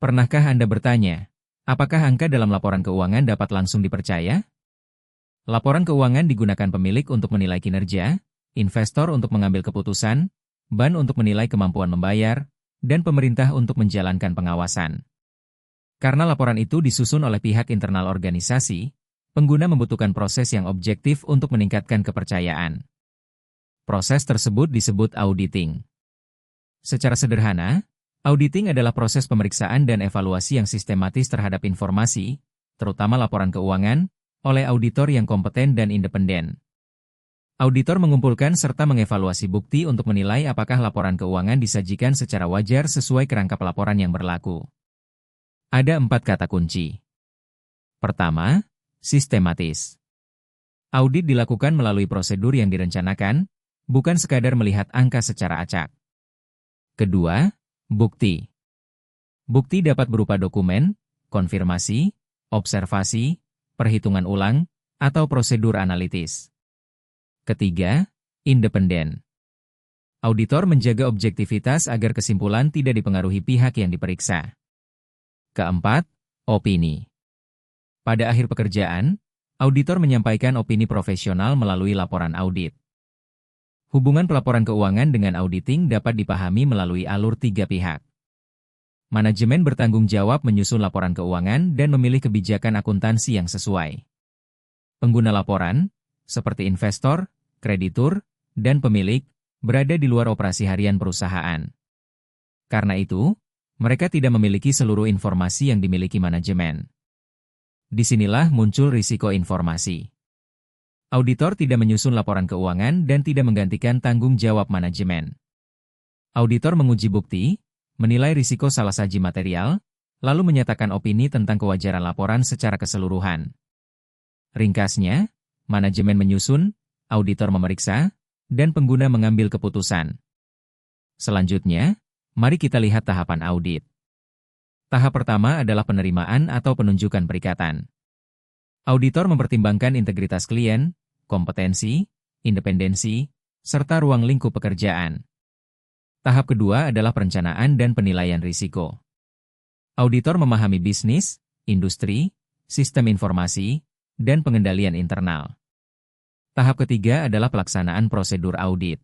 Pernahkah Anda bertanya, apakah angka dalam laporan keuangan dapat langsung dipercaya? Laporan keuangan digunakan pemilik untuk menilai kinerja, investor untuk mengambil keputusan, bank untuk menilai kemampuan membayar, dan pemerintah untuk menjalankan pengawasan. Karena laporan itu disusun oleh pihak internal organisasi, pengguna membutuhkan proses yang objektif untuk meningkatkan kepercayaan. Proses tersebut disebut auditing. Secara sederhana, auditing adalah proses pemeriksaan dan evaluasi yang sistematis terhadap informasi, terutama laporan keuangan, oleh auditor yang kompeten dan independen. Auditor mengumpulkan serta mengevaluasi bukti untuk menilai apakah laporan keuangan disajikan secara wajar sesuai kerangka pelaporan yang berlaku. Ada 4 kata kunci. Pertama, sistematis. Audit dilakukan melalui prosedur yang direncanakan, bukan sekadar melihat angka secara acak. Kedua, bukti. Bukti dapat berupa dokumen, konfirmasi, observasi, perhitungan ulang, atau prosedur analitis. Ketiga, independen. Auditor menjaga objektivitas agar kesimpulan tidak dipengaruhi pihak yang diperiksa. Keempat, opini. Pada akhir pekerjaan, auditor menyampaikan opini profesional melalui laporan audit. Hubungan pelaporan keuangan dengan auditing dapat dipahami melalui alur 3 pihak. Manajemen bertanggung jawab menyusun laporan keuangan dan memilih kebijakan akuntansi yang sesuai. Pengguna laporan, seperti investor, kreditur, dan pemilik, berada di luar operasi harian perusahaan. Karena itu, mereka tidak memiliki seluruh informasi yang dimiliki manajemen. Disinilah muncul risiko informasi. Auditor tidak menyusun laporan keuangan dan tidak menggantikan tanggung jawab manajemen. Auditor menguji bukti, menilai risiko salah saji material, lalu menyatakan opini tentang kewajaran laporan secara keseluruhan. Ringkasnya, manajemen menyusun, auditor memeriksa, dan pengguna mengambil keputusan. Selanjutnya, mari kita lihat tahapan audit. Tahap pertama adalah penerimaan atau penunjukan perikatan. Auditor mempertimbangkan integritas klien, kompetensi, independensi, serta ruang lingkup pekerjaan. Tahap kedua adalah perencanaan dan penilaian risiko. Auditor memahami bisnis, industri, sistem informasi, dan pengendalian internal. Tahap ketiga adalah pelaksanaan prosedur audit.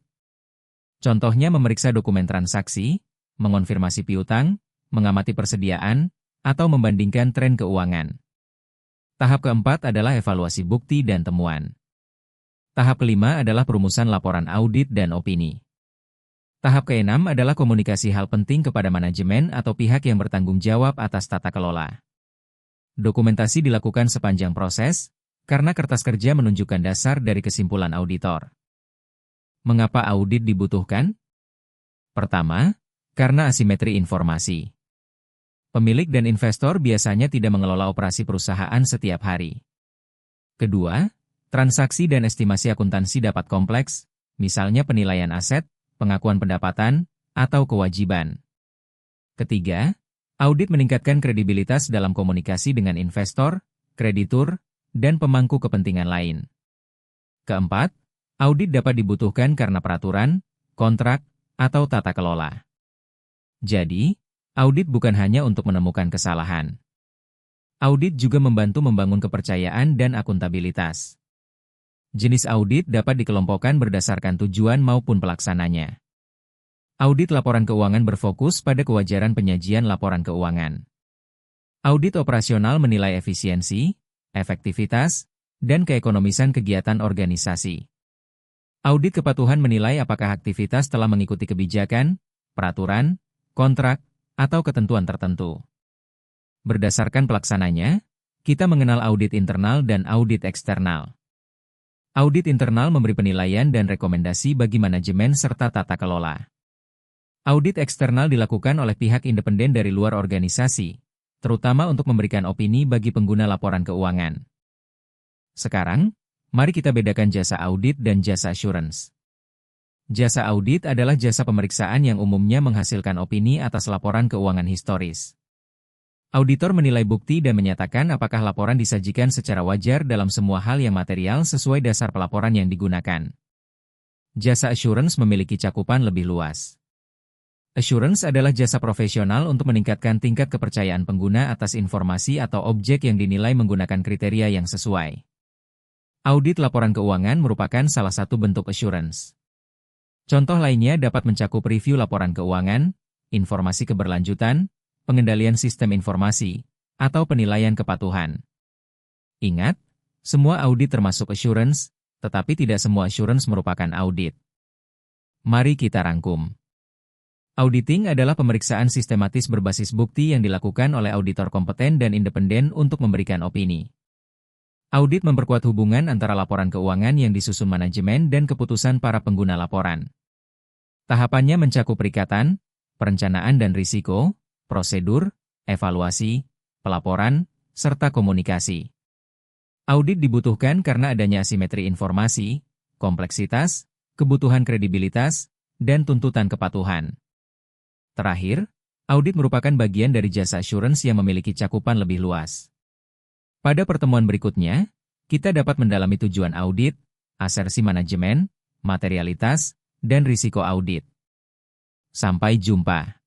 Contohnya memeriksa dokumen transaksi, mengonfirmasi piutang, mengamati persediaan, atau membandingkan tren keuangan. Tahap keempat adalah evaluasi bukti dan temuan. Tahap kelima adalah perumusan laporan audit dan opini. Tahap keenam adalah komunikasi hal penting kepada manajemen atau pihak yang bertanggung jawab atas tata kelola. Dokumentasi dilakukan sepanjang proses, karena kertas kerja menunjukkan dasar dari kesimpulan auditor. Mengapa audit dibutuhkan? Pertama, karena asimetri informasi. Pemilik dan investor biasanya tidak mengelola operasi perusahaan setiap hari. Kedua, transaksi dan estimasi akuntansi dapat kompleks, misalnya penilaian aset, pengakuan pendapatan, atau kewajiban. Ketiga, audit meningkatkan kredibilitas dalam komunikasi dengan investor, kreditur, dan pemangku kepentingan lain. Keempat, audit dapat dibutuhkan karena peraturan, kontrak, atau tata kelola. Jadi, audit bukan hanya untuk menemukan kesalahan. Audit juga membantu membangun kepercayaan dan akuntabilitas. Jenis audit dapat dikelompokkan berdasarkan tujuan maupun pelaksananya. Audit laporan keuangan berfokus pada kewajaran penyajian laporan keuangan. Audit operasional menilai efisiensi, efektivitas, dan keekonomisan kegiatan organisasi. Audit kepatuhan menilai apakah aktivitas telah mengikuti kebijakan, peraturan, kontrak, atau ketentuan tertentu. Berdasarkan pelaksananya, kita mengenal audit internal dan audit eksternal. Audit internal memberi penilaian dan rekomendasi bagi manajemen serta tata kelola. Audit eksternal dilakukan oleh pihak independen dari luar organisasi, terutama untuk memberikan opini bagi pengguna laporan keuangan. Sekarang, mari kita bedakan jasa audit dan jasa assurance. Jasa audit adalah jasa pemeriksaan yang umumnya menghasilkan opini atas laporan keuangan historis. Auditor menilai bukti dan menyatakan apakah laporan disajikan secara wajar dalam semua hal yang material sesuai dasar pelaporan yang digunakan. Jasa assurance memiliki cakupan lebih luas. Assurance adalah jasa profesional untuk meningkatkan tingkat kepercayaan pengguna atas informasi atau objek yang dinilai menggunakan kriteria yang sesuai. Audit laporan keuangan merupakan salah satu bentuk assurance. Contoh lainnya dapat mencakup review laporan keuangan, informasi keberlanjutan, pengendalian sistem informasi, atau penilaian kepatuhan. Ingat, semua audit termasuk assurance, tetapi tidak semua assurance merupakan audit. Mari kita rangkum. Auditing adalah pemeriksaan sistematis berbasis bukti yang dilakukan oleh auditor kompeten dan independen untuk memberikan opini. Audit memperkuat hubungan antara laporan keuangan yang disusun manajemen dan keputusan para pengguna laporan. Tahapannya mencakup perikatan, perencanaan dan risiko, prosedur, evaluasi, pelaporan, serta komunikasi. Audit dibutuhkan karena adanya asimetri informasi, kompleksitas, kebutuhan kredibilitas, dan tuntutan kepatuhan. Terakhir, audit merupakan bagian dari jasa assurance yang memiliki cakupan lebih luas. Pada pertemuan berikutnya, kita dapat mendalami tujuan audit, asersi manajemen, materialitas, dan risiko audit. Sampai jumpa.